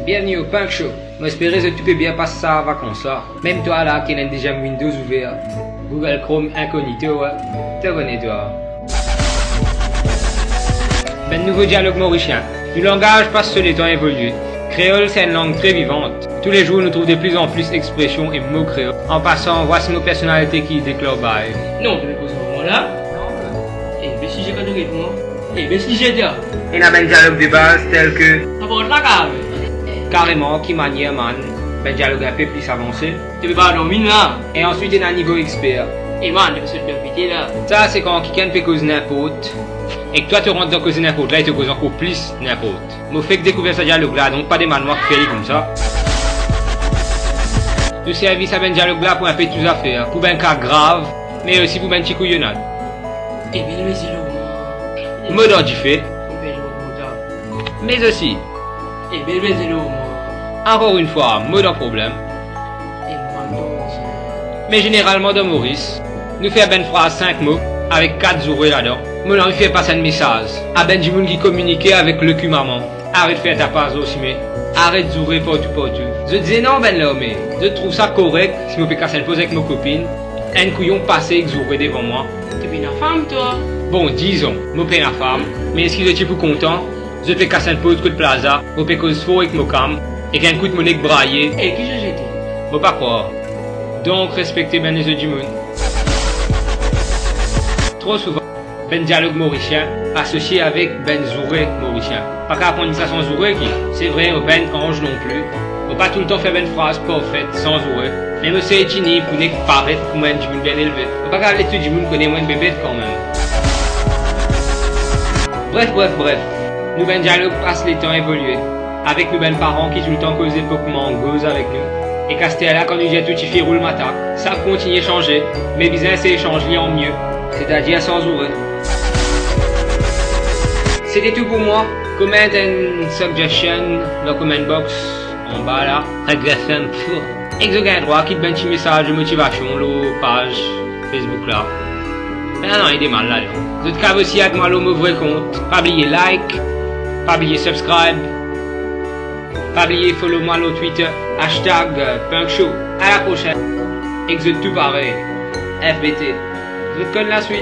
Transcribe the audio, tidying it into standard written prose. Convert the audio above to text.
Bienvenue au Punk Show. J'espère que tu peux bien passer ça vacances là. Même toi là qui n'a déjà Windows ouvert, Google Chrome incognito, te connais toi. Un nouveau dialogue mauricien. Le langage passe sur les temps évolués. Créole, c'est une langue très vivante. Tous les jours, nous trouvons de plus en plus d'expressions et mots créoles. En passant, voici nos personnalités qui déclarent bail. Non, tu me poses un moment là. Et bien si j'ai pas de réponse. Et bien si j'ai dit. Il y a un dialogue de base tel que Ça va la cave. carrément, qui manière man. Un dialogue un peu plus avancé. Tu peux pas dormir là. Et ensuite, il y a un niveau expert. Et man, tu peux se faire péter là. Ça, c'est quand quelqu'un peut causer n'importe. Et que toi, tu rentres dans causer n'importe là, il te cause encore plus n'importe. Moi, fait que découvrir ce dialogue là, donc pas des manoirs qui fait comme ça. Le service à un dialogue là pour un peu de tout à faire. Pour un cas grave, mais aussi pour un petit couillonnade. Et bien le c'est là. Mode en fait. Et bien le Mais aussi, Et bien le c'est là. encore une fois, mode en problème. Et moi, Mais généralement dans Maurice, nous faisons une phrase 5 mots avec 4 zourés là-dedans. Moi, on fait passer un message à ben du monde qui communiquait avec le cul maman. Arrête de faire ta passe aussi, mais arrête de zourer partout. Je disais non, ben là, mais je trouve ça correct si je peux casser une pause avec mes copines. Un couillon passé que zourer devant moi. Tu es une femme toi. Bon, disons, je paye la femme, mais est-ce que je suis plus content? Je fais casser une pause coup de plaza, je fais cause faux avec mon cam, et qu'un coup de monnaie braillé. Et qui j'ai jeté? Faut pas croire. Donc, respectez bien les yeux du monde. Trop souvent, ben dialogue mauricien associé avec ben zouré mauricien. Pas qu'à apprendre ça sans zouré qui, c'est vrai, au ben ange non plus. Faut pas tout le temps faire ben phrase parfaite sans zouré. Mais monsieur est tini pour ne paraître comme un du monde bien élevé. Faut pas qu'à l'étude du monde connaît moins de bébés quand même. Bref. Nous ben dialogue passe les temps évolués. Avec nous ben parents qui tout le temps causaient Pokémon Go avec nous. Et Castella quand nous disait tout il fait roule matin. Ça continue à changer, mais business c'est échanger en mieux. C'est-à-dire sans ouvrir. C'était tout pour moi. Comment une suggestion dans le comment box en bas là. Agression pour. Exogain droit, quitte un petit message de motivation, la page Facebook là. Ah non, il est mal là. Vous êtes capable aussi avec moi le mauvais compte. Pas oublier like, pas oublier subscribe, pas oublier follow moi le Twitter, hashtag Punk Show. À la prochaine. Et que vous êtes tout pareil. FBT. Vous êtes comme la suite.